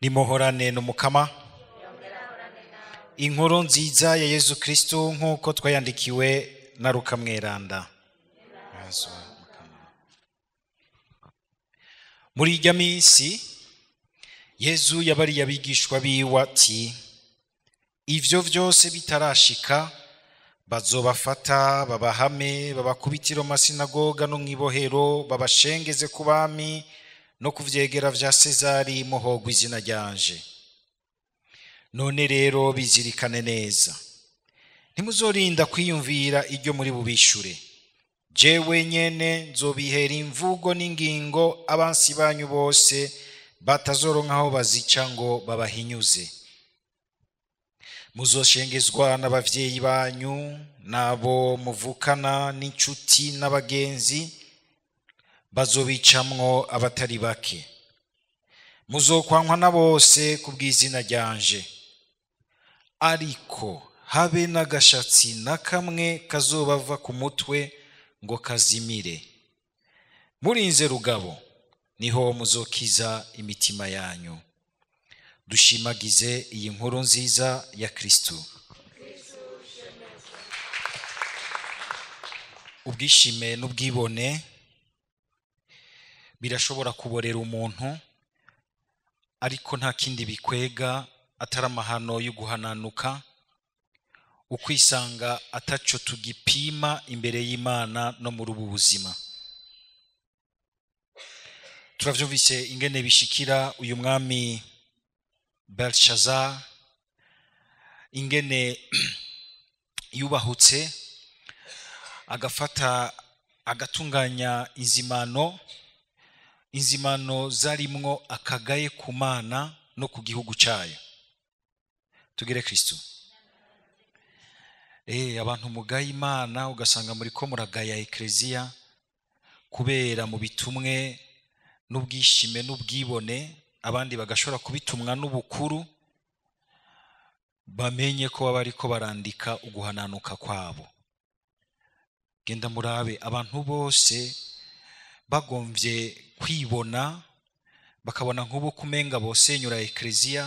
Nimuhorane n'umukama. Inkuru nziza ya Yesu Kristo nk'uko twayandikiwe na Luka mweranda. Muri irya minsi Yesu yabariye abigishwa biwe ati, ivyo vyose bitarashika bazobafata babahame, babakubitiro masinagoga no mwibohero, babashengeze ku bami no kuvyegera vya Sezari muhogwa izina ryanje. None rero bizirikane neza, ntimuzorinda kwiyumvira iryo muri bubishure. Jewe nyene nzobihera imvugo n'ingingo abansi banyu bose batazoronkaho bazica ngo babahinyuze. Muzoshengezwa n'abavyeyi banyu, nabo muvukana n'inshuti n'abagenzi, bazobicamwo abatari bake. Muzokwankwa na bose kubw'izina ryanje, ariko habe n'agashatsi na kamwe kazobava ku mutwe ngo kazimire. Murinze rugabo niho muzokiza imitima yanyu. Dushimagize iyi nkuru nziza ya Kristo. Ubwishime n'ubwibone birashobora kuborera umuntu, ariko nta kindi bikwega atari amahano yo guhananuka, ukwisanga ataco tugipima imbere y'Imana no muri ubu buzima. Turavyumvise ingene bishikira uyu mwami Belshazzar, ingene yubahutse agafata agatunganya inzimano zarimwo akagaye ku Mana no ku gihugu cayo. Tugire Kristo. Abantu mugaye Imana ugasanga muri ko muragaya Ecclesia kubera mu bitumwe n'ubwishime n'ubwibone, abandi bagashobora kubitumwa n'ubukuru, bamenye ko baba ariko barandika uguhananuka kwabo. Genda murabe abantu bose bagomvye kwibona, bakabona nk'ubu kumenga bosenyura Ecclesia,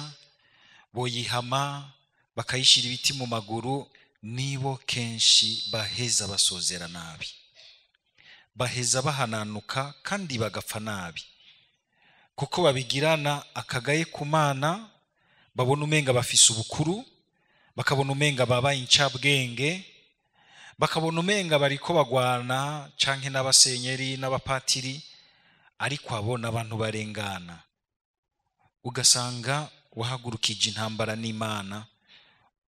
boyihama bakayishira ibiti mu maguru, nibo kenshi baheza basozera nabi, baheza bahananuka kandi bagapfa nabi, kuko babigirana akagaye ku Mana. Babona umenga bafise ubukuru, bakabona umenga babaye incabwenge, bakabona umenga bariko bagwana canke n'abasenyeri n'abapatiri, ariko abona abantu barengana. Ugasanga wahagurukije intambara n'Imana,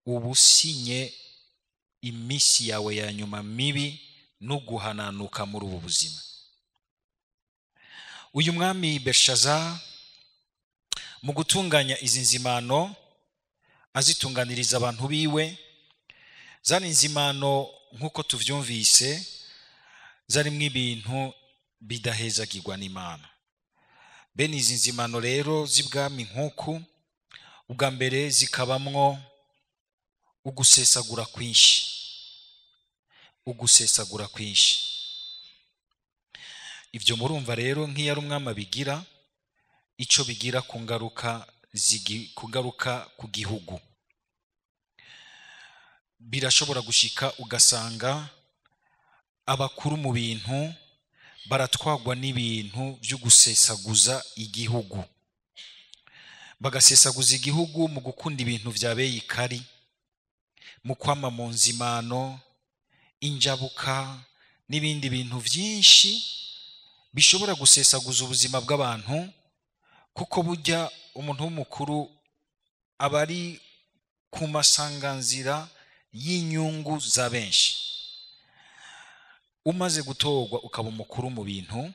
ubusinye imisi yawe ya nyuma mibi no guhananuka muri ubu buzima. Uyu mwami Belshazzar mu gutunganya izi nzimano azitunganiriza abantu biwe, zari nzimano nk'uko tuvyumvise zarimwo ibintu bidahezagirwa n'Imana. Bene izi nzimano rero z'ibwami nk'uku, ubwa mbere zikabamwo ugusesagura kwinshi. Ivyo murumva rero nk'iyo ari umwami abigira, ico bigira kugaruka ku gihugu. Birashobora gushika ugasanga abakuru mu bintu baratwagwa n'ibintu vyo gusesaguza igihugu, bagasesaguza igihugu mu gukunda ibintu vya beyikari, mu kwama mu nzimano, injabuka n'ibindi bintu vyinshi bishobora gusesaguza ubuzima bw'abantu, kuko burya umuntu w'umukuru aba ari ku masanganzira y'inyungu za benshi. Umaze gutorwa ukaba umukuru mu bintu,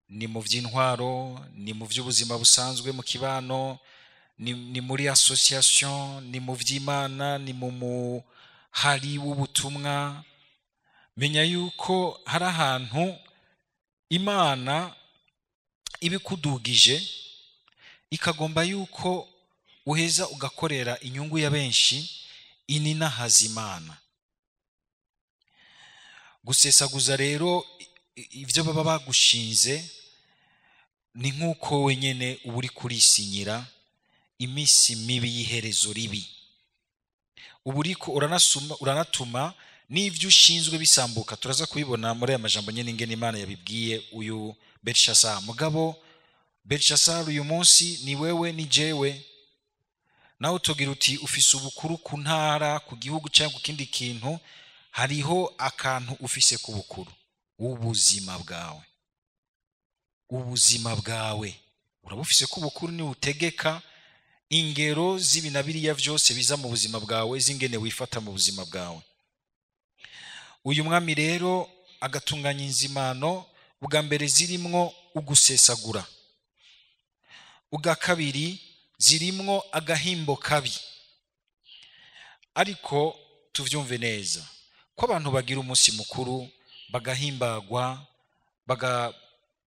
ni mu vy'intwaro, ni mu vy'ubuzima busanzwe mu kibano, ni muri association, ni mu vy'Imana, ni mu muhari w'ubutumwa. Menya yuko hari ahantu Imana ibikudugije, ikagomba yuko uheza ugakorera inyungu ya benshi, ininahaza Imana. Gusesaguza rero ivyo baba bagushinze ni nk'uko wenyene uba uri kurisinyira iminsi mibi y'iherezo ribi. Uba uriko uranatuma n'ivyo ushinzwe bisambuka. Turaza kubibona muri aya majambo nyene ingene Imana yabibwiye uyu Belshazar. Mugabo Belshazar, uyu munsi ni wewe ni jewe. Nawe utogira uti ufise ubukuru ku ntara, ku gihugu cyangwa ku kindi kintu, hariho akantu ufise ku bukuru: ubuzima bwawe. Ubuzima bwawe urabufise ku bukuru, ni utegeka ingero z'ibinabiriya vyose biza mu buzima bwawe, zingene wifata mu buzima bwawe. Uyu mwami rero agatunganya inzimano, bwa mbere zirimwo ugusesagura, ubwa kabiri zirimwo agahimbo kabi. Ariko tuvyumve neza ko abantu bagira umunsi mukuru, bagahimbagwa,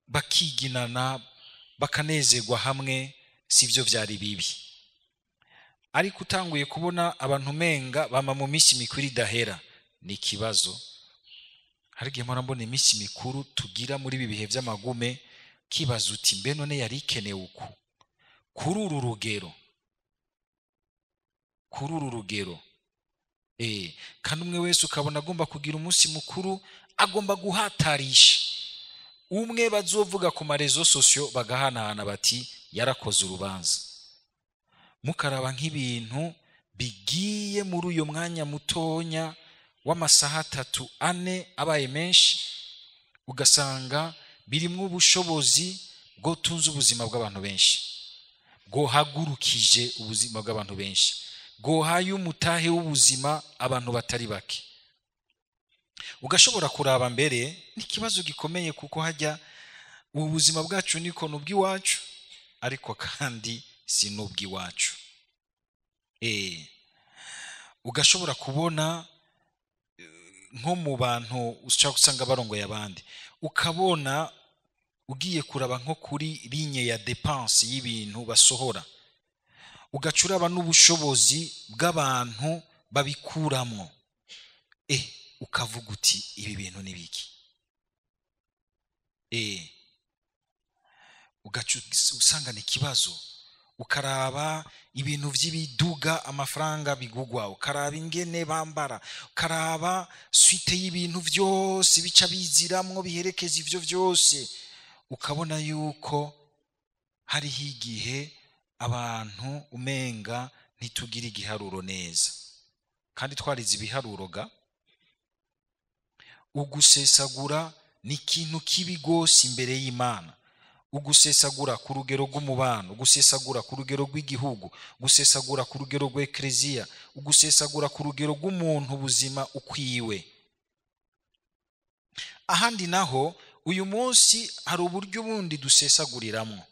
bakiginana, bakanezerwa hamwe, sivyo vyari bibi. Ariko utanguye kubona abantu menga bama mu minsi mikuru idahera, ni ikibazo. Hari igihe mpora mbona iminsi mikuru tugira muri ibi bihe vy'amagume, kibaza uti mbe none yari ikenewe uku kuri uru rugero? Kandi umwe wese ukabona agomba kugira umunsi mukuru, agomba guhatarisha. Umwe bazovuga ku marezo sosio bagahanahana bati yarakoze urubanza. Mukaraba nk'ibintu bigiye muri uyo mwanya mutonya w'amasaha 3-4 abaye menshi, ugasanga birimwo ubushobozi bwo tunza ubuzima bw'abantu benshi, bwo hagurukije ubuzima bw'abantu benshi, bwo haye umutahe w'ubuzima abantu batari bake. Ugashobora kuraba mbere n'ikibazo gikomeye, kuko hajya ubu buzima bwacu niko n'ubw'iwacu, ariko kandi si n'ubw'iwacu. Ugashobora kubona nko mu bantu ushaka usanga barongoye abandi, ukabona ugiye kuraba nko kuri ligne ya dépense y'ibintu basohora, ugacuraba n'ubushobozi bw'abantu babikuramwo, ukavuga uti ibi bintu ni biki? Usanga ni kibazo. Ukaraba ibintu vy'ibiduga, amafaranga bigugwa, ukaraba ingene bambara, ukaraba suite y'ibintu vyose bica biziramwo biherekeza ivyo vyose, ukabona yuko hari higihe abantu umenga ntitugira igiharuro neza, kandi twarize ibiharuro ga. Ugusesagura ni ikintu kibi gose imbere y'Imana. Ugusesagura ku rugero rw'umubano, ugusesagura ku rugero rw'igihugu, ugusesagura ku rugero rw'ekleziya, ugusesagura ku rugero rw'umuntu ubuzima ukwiwe. Ahandi naho uyu munsi hari uburyo bundi dusesaguriramwo.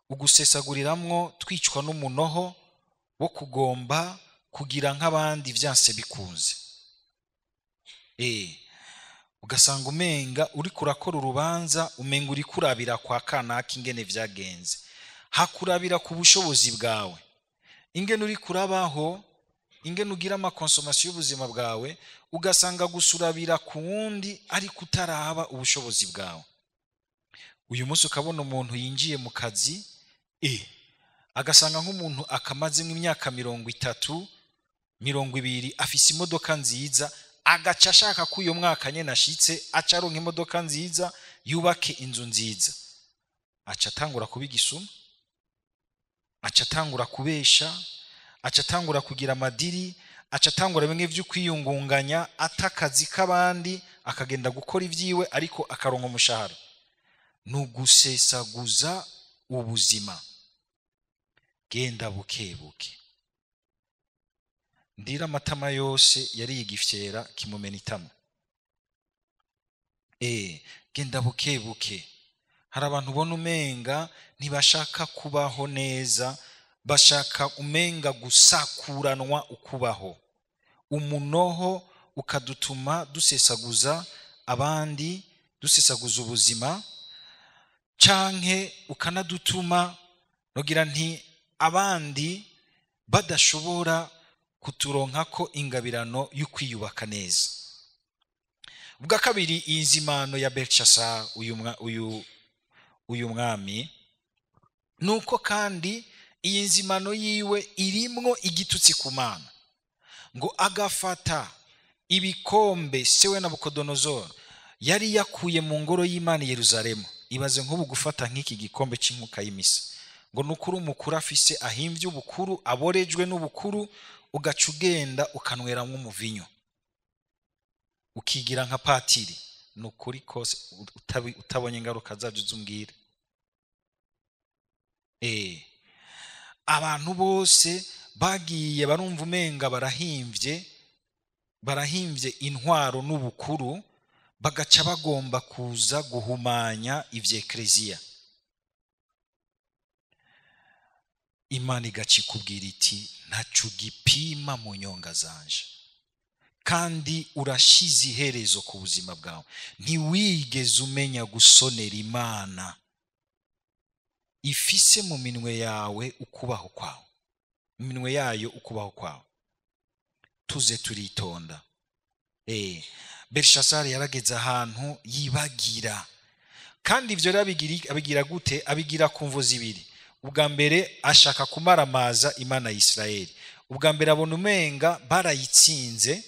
Ugusesaguriramwo twicwa n'umunoho wo kugomba kugira nk'abandi vyanse bikunze. Ugasanga umenga uri kurakora urubanza, umenga uri kurabira kwa kanaka ingene vyagenze, hakurabira ku bushobozi bwawe, ingene uri kurabaho, ingene ugira amakonsomasiyo y'ubuzima bwawe, ugasanga gusurabira ku wundi ari kutaraba ubushobozi bwawe. Uyu munsi ukabona umuntu yinjiye mu kazi, agasanga nk'umuntu akamaze nk'imyaka 30, 20 afise imodoka nziza, agaca ashaka ko uyo mwaka nyene ashitse acaronka imodoka nziza, yubake inzu nziza. Aca atangura kubigisuma, aca atangura kubesha, aca atangura kugira amadiri, aca atangura bimwe vyo kwiyungunganya, atakazi k'abandi, akagenda gukora ivyiwe ariko akaronka umushahara. Nugusesaguza ubuzima. Genda bukebuke. Ndira amatama yose yari yigifyera kimumena itama. Genda bukebuke. Hari abantu ubona umenga ntibashaka kubaho neza, bashaka umenga gusakuranwa ukubaho. Umunoho ukadutuma dusesaguza abandi, dusesaguza ubuzima, canke ukanadutuma nogira nti abandi badashobora kuturonka ko ingabirano y'ukwiyubaka neza. Ubwa kabiri, inzimano ya Belshazar, uyu mwami, nuko kandi iyi nzimano yiwe irimwo igitutsi ku Mana, ngo agafata ibikombe sewe Nabukodonozoro yari yakuye mu ngoro y'Imana i Yerusalemu. Ibaze nk'ubu gufata nk'iki gikombe c'inkuka y'imisa, ngo nukuri umukuru afise ahimvye ubukuru, aborejwe n'ubukuru, ugaca ugenda ukanweramwo umuvinyo ukigira nka patiri. Nukuri kose utabonye ingaruka zavyo zumbwire. Abantu bose bagiye barumva umenga barahimvye intwaro n'ubukuru, bagaca bagomba kuza guhumanya ivy'ekleziya. Imana igaca ikubwira iti ntaco gipima mu nyonga zanje, kandi urashize iherezo ku buzima bwawe. Ntiwigeze umenya gusonera Imana ifise mu minwe yawe ukubaho kwawe, mu minwe yayo ukubaho kwawe. Tuze turitonda. Belshazari yarageze ahantu yibagira, kandi ivyo abigira gute? Abigira ku mvo zibiri. Ubwa mbere ashaka kumaramaza Imana ya Isirayeli. Ubwa mbere abona umenga barayitsinze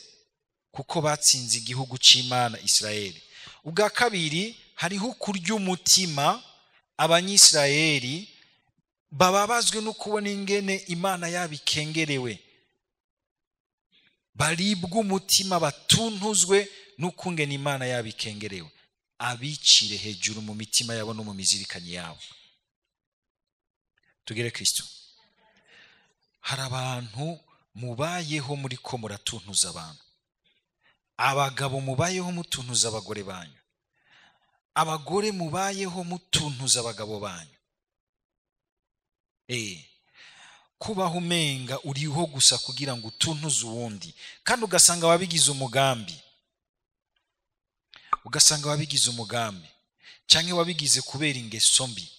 kuko batsinze igihugu c'Imana Isirayeli. Ubwa kabiri hariho kurya umutima abanyisirayeli bababazwe no kubona ingene Imana yabikengerewe, baribwa umutima, batuntuzwe n'ukungene Imana yabikengerewe. Abicire hejuru mu mitima yabo no mu mizirikanyi yabo. Tugere Kristo. Hari abantu mubayeho muri ko muratuntuza abantu. Abagabo mubayeho mutuntuza abagore banyu, abagore mubayeho mutuntuza abagabo banyu. Kubaho umenga uriho gusa kugira ngo utuntuze uwundi, kandi ugasanga wabigize umugambi, canke wabigize kubera ingeso mbi.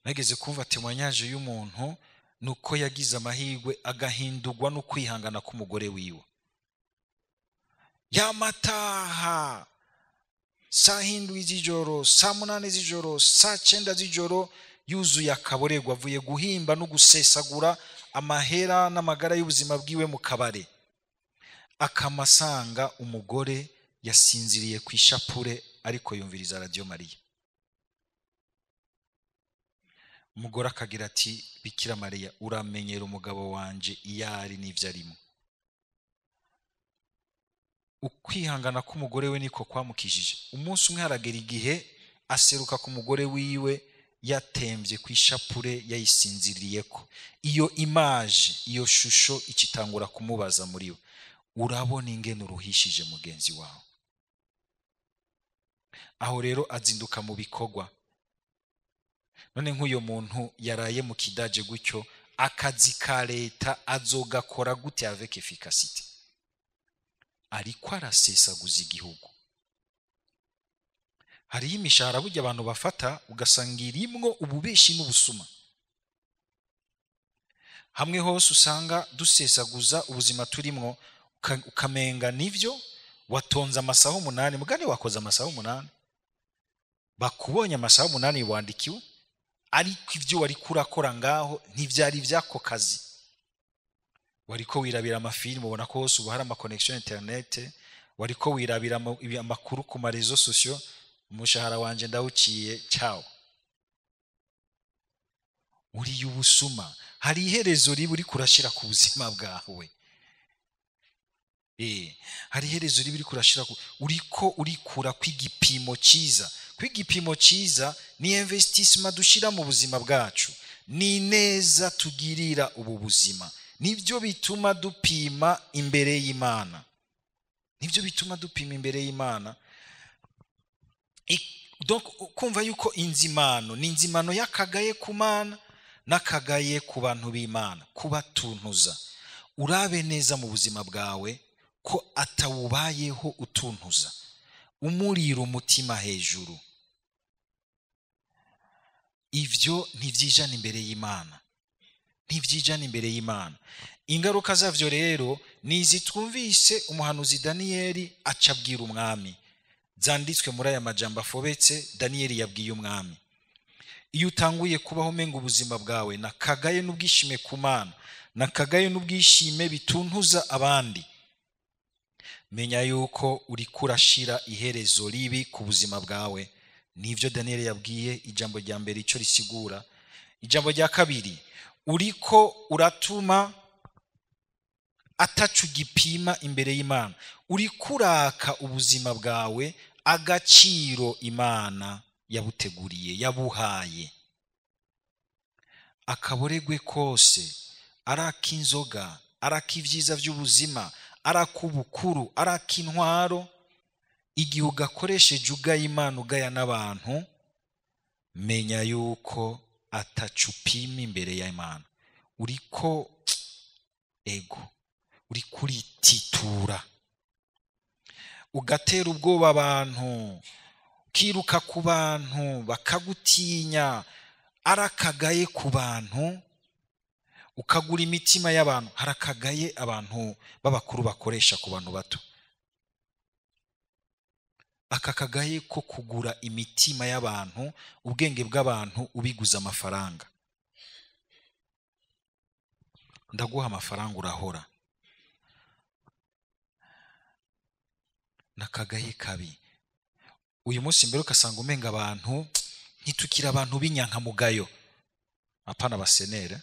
Nageze kumva temoignage y'umuntu nuko yagize amahirwe agahindurwa no kwihangana k'umugore wiwe. Yamataha saa 7 z'ijoro, saa 8 z'ijoro, saa 9 z'ijoro, yuzuye akaborerwa, avuye guhimba no gusesagura amahera n'amagara y'ubuzima bwiwe mu kabare. Akamasanga umugore yasinziriye ku ishapure ariko yumviriza Radio Maria. Umugore akagira ati, Bikira Maria, uramenyera umugabo wanje iyari n'ivyo arimo. Ukwihangana k'umugore we niko kwamukijije. Umunsi umwe haragera igihe aseruka ku mugore wiwe yatemvye ku ishapure yayisinziriyeko. Iyo image, iyo shusho icitangura kumubaza muri we, urabona ingene uruhishije mugenzi wawe. Aho rero azinduka mu bikorwa. None nk'uyo muntu yaraye mu kidaje gutyo, akazi ka leta azogakora gute avec efficacité? Ariko arasesaguza igihugu. Hariho imishahara burya abantu bafata ugasanga irimwo ububeshi n'ubusuma. Hamwe hose usanga dusesaguza ubuzima turimwo, ukamenga nivyo watonze amasaha 8, mugani wakoze amasaha 8. Bakubonye amasaha 8 wandikiwe, ariko ivyo wari kurakora ngaho ntivyari vyako kazi. Wariko wirabira amafilm, ubona ko hose ubu hari ama connection internet, wariko wirabira amakuru ku marezo sociaux. Umushahara wanje ndawuciye, ciao. Uri ubusuma. Hari iherezo ribi uri kurashira ku buzima bwawe. Hari iherezo ribi uri kurashira uriko urikura kw'igipimo ciza. Kw'igipimo ciza ni investissement dushira mu buzima bwacu, ni neza tugirira ubu buzima. Nivyo bituma dupima imbere y'Imana. Donc kumva yuko inzimano ni inzimano yakagaye ku Mana nakagaye ku bantu b'Imana, kubatuntuza. Urabe neza mu buzima bwawe ko atawubayeho utuntuza, umurira umutima hejuru. Ivyo ntivyijana imbere y'Imana. Ingaruka zavyo rero nizi twumvise umuhanuzi Daniyeli acabwira umwami. Zanditswe muri aya majambo afobetse Daniyeli yabwiye umwami. iyo utanguye kubaho menga ubuzima bwawe nakagaye n'ubwishime ku Mana, nakagaye n'ubwishime bituntuza abandi, menya yuko uri kurashira iherezo ribi ku buzima bwawe. Nivyo Daniel yabwiye ijambo rya mbere ico risigura. Ijambo rya kabiri, uriko uratuma atacu gipima imbere y'Imana, uri kuraka ubuzima bwawe agaciro Imana yabuteguriye, yabuhaye. Akaboregwe kose, araka inzoga, araka ivyiza vy'ubuzima, araka ubukuru, araka intwaro, igihe ugakoresheje ugaya Imana ugaya n'abantu, menya yuko atacupima imbere ya Imana. Uriko ego, uri kurititura, ugatera ubwoba abantu, kiruka ku bantu bakagutinya, arakagaye ku bantu, ukagura imitima y'abantu. Harakagaye abantu b'abakuru bakoresha ku bantu bato. Akakagaye ko kugura imitima y'abantu, ubwenge bw'abantu ubiguza amafaranga. Ndaguha amafaranga urahora. Nakagaye kabi. Uyu munsi mbere ukasanga umenga abantu ntitukira abantu b'inyankamugayo, apana basenere.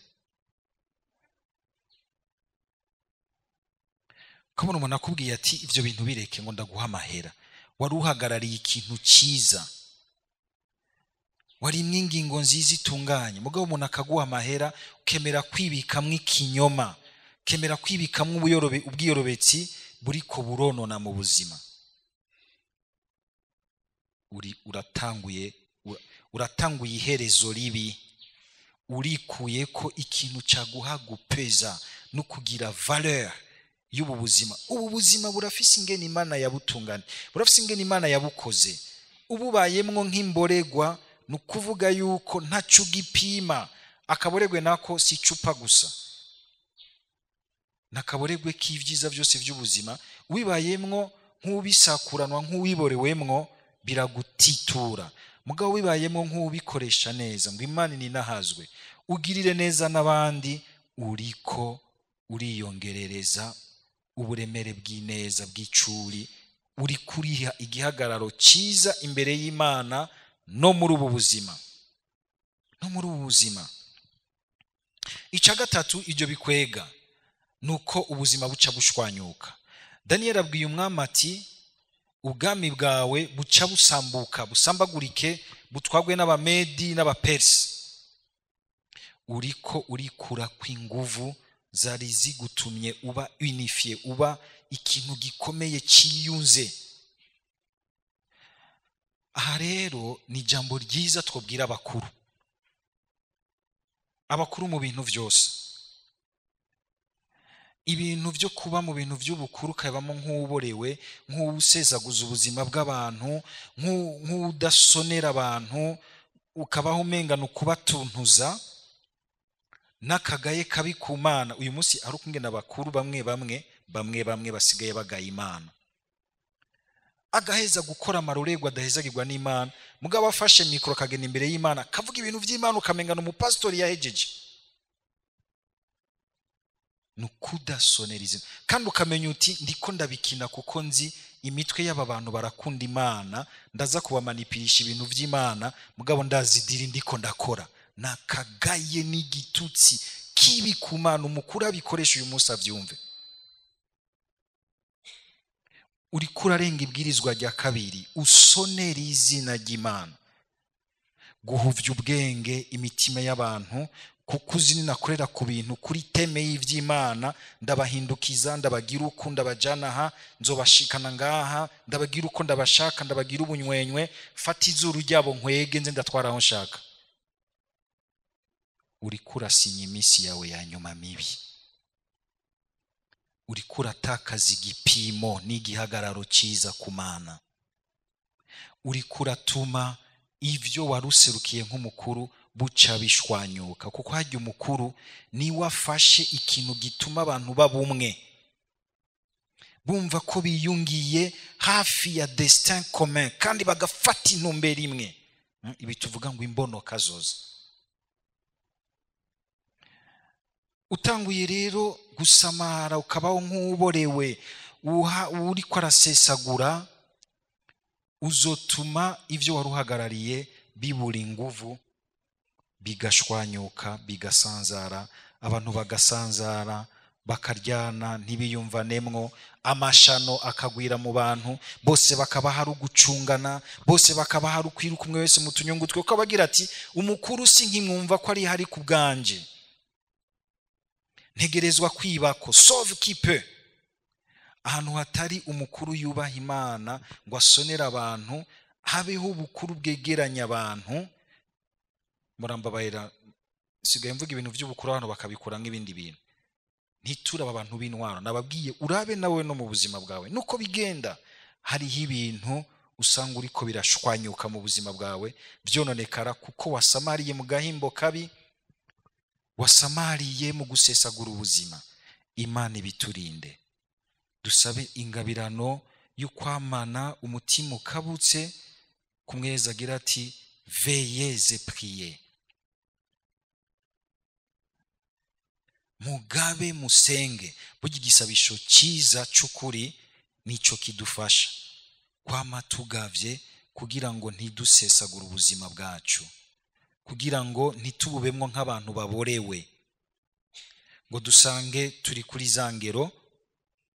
Kabona umuntu akubwiye ati ivyo bintu bireke ngo ndaguha amahera, wari uhagarariye ikintu ciza, wari mwingingo nziza itunganye, mugabo umuntu akaguha amahera ukemera kwibikamwe ikinyoma, ukemera kwibikamwe ubwiyorobetsi buriko buronona mu buzima. Uratanguye iherezo ribi, urikuye ko ikintu caguha gupeza no kugira valeur y'ubu buzima. Ubu buzima burafise ingene Imana yabutungane, burafise ingene Imana yabukoze. Ububayemwo nk'imboregwa, nukuvuga yuko ntacu gipima. Akaboregwe nako si cupa gusa, nakaboregwe k'ivyiza byose by'ubuzima. Wibayemwo nk'ubisakuranwa, nk'uwiborewemwo, biragutitura. Mugabo wibayemwo nk'ubikoresha neza, ngo Imana ninahazwe, ugirire neza n'abandi, uriko uriyongerereza uburemere bw'ineza bw'icuri, uri kuriha igihagararo ciza imbere y'Imana no muri ubu buzima, no muri ubu buzima. Ica gatatu ibyo bikwega nuko ubuzima buca bushwanyuka. Daniel abwiye umwami ati ubwami bwawe buca busambuka, busambagurike, butwagwe n'abamedi n'abapersi. Uriko urikura kw'inguvu zari zigutumye uba unifiye, uba ikintu gikomeye ciyunze. Aha rero ni jambo ryiza twobwira abakuru mu bintu byose. Ibintu byo kuba mu bintu by'ubukuru kabamo nk'uborewe, nk'usezaguza ubuzima bw'abantu, nk'udasonera abantu, ukabaho umengana ukubatuntuza, nakagaye kabi ku Mana. Uyu munsi ari ukungena abakuru bamwe basigaye bagaya Imana, agaheza gukora amarorerwa adahezagirwa n'Imana, mugabo afashe mikoro kagena imbere y'Imana kavuga ibintu by'Imana ukamengana umupastori yahejeje. Nukudasoneriza kandi ukamenya uti ndiko ndabikina kuko nzi imitwe y'aba bantu barakunda Imana, ndaza kubamanipirisha ibintu by'Imana, mugabo ndazidiri ndiko ndakora. Nakagaye n'igitutsi kibi ku Mana. Umukuru abikoresha uyu munsi avyumve. Uri kurarenga ibwirizwa rya kabiri, usonera izina ry'Imana, guhuvya ubwenge imitima y'abantu, kuko uzi ninakorera ku bintu kuri teme y'ivy'Imana, ndabahindukiza, ndabagira uko, ndabajana aha, nzobashikana ngaha, ndabagira uko ndabashaka, ndabagira ubunywenywe, fata izuru ryabo nkwege nze ndatwara aho nshaka. Uri kurasinya iminsi yawe ya nyuma mibi, uri kuratakaza igipimo n'igihagararo ciza ku Mana, uri kuratuma ivyo waruserukiye nk'umukuru buca bishwanyuka. Kuko hajya umukuru ni wafashe ikintu gituma abantu babumwe, bumva ko biyungiye hafi ya destin commun kandi bagafata intumbero imwe. ibi tuvuga ngo imbono kazoza. Utanguye rero gusamara ukabaho nk'uborewe uri kwarasesagura, uzotuma ivyo waruhagarariye bibura inguvu, bigashwanyuka, bigasanzara, abantu bagasanzara, bakaryana, ntibiyumvanemwo, amashano akagwira mu bantu, bose bakaba hari ugucungana, bose bakaba hari ukwiruka umwe wese mu tunyungu twe, ko bagira ati umukuru si nkimwumva ko ari hari ku bwanje, ntegerezwa kwibako sauve qui peut. Ahantu hatari umukuru yubaha Imana ngo asonera abantu, habeho ubukuru bwegeranya abantu. Murambabarira, sigaye mvuga ibintu by'ubukuru abantu bakabikora nk'ibindi bintu. Ntituraba abantu b'intwaro, nababwiye urabe nawe no mu buzima bwawe nuko bigenda. Hariho ibintu usanga uriko birashwanyuka mu buzima bwawe, byononekara kuko wasamariye mu gahimbo kabi, wasamariye mu gusesagura ubuzima. Imana ibiturinde, dusabe ingabirano y'ukwamana umutima ukabutse, kumweza agira ati veillez et priez. Mugabe musenge, burya igisabisho cyiza cy'ukuri nico kidufasha kwama tugavye, kugira ngo ntidusesagure ubuzima bwacu, kugira ngo ntitububemwo nk'abantu baborewe, ngo dusange turi kuri za ngero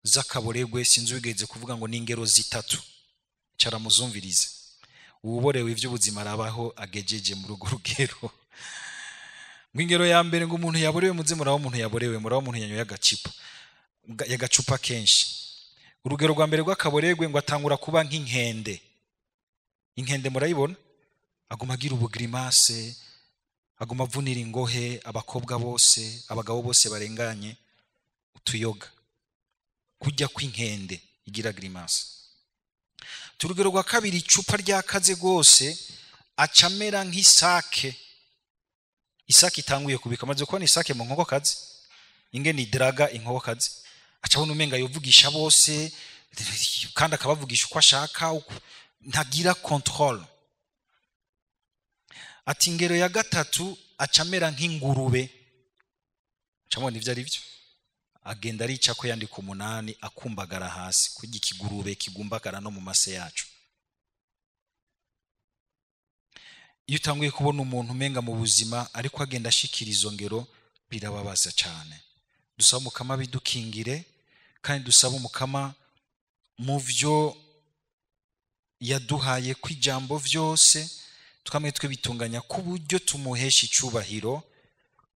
z'akaboregwe. Sinzi wigeze kuvuga ngo ni ingero zitatu, cara muzumvirize. Ububorewe ivy'ubuzima arabaho agejeje mu rugo rugero. Ngingero ya mbere ngo umuntu yaborewe, muze muraho umuntu yaborewe, muraho umuntu yanyoye agacupa kenshi. Urugero rwa mbere rw'akaboregwe ngo atangura kuba nk'inkende. Inkende murayibona, aguma agira ubugrimase, aguma avunira ingohe abakobwa bose, abagabo bose barenganye utuyoga, kujya kw'inkende igira grimase. Turugero rwa kabiri, icupa ryakaze gose, acamera nk'isake. Isake itanguye kubika, maze kubona isake mu nkoko kazi ingene idraga inkoko kazi, acabona umenga yovugisha bose kandi akabavugisha uko ashaka, ntagira control. Ati ingero ya gatatu, acamera nk'ingurube. Acabona ivyo ari byo, agenda arica ko yandika 8 akumbagara hasi, kujya ikigurube kigumbagara no mu mase yacu. Iyo utanguye kubona umuntu umenga mu buzima ariko agenda ashikira izo ngero, birababaza cyane. Dusaba umukama bidukingire, kandi dusaba umukama mu vyo yaduhaye kw'ijambo vyose twamwe twe bitunganya ku buryo tumuhesha icubahiro,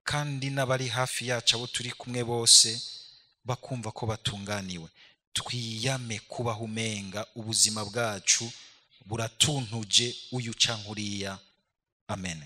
kandi n'abari hafi yacu abo turi kumwe bose bakumva ko batunganiwe. Twiyame kubaho umenga ubuzima bwacu buratuntuje uyu cankuriya. Amen.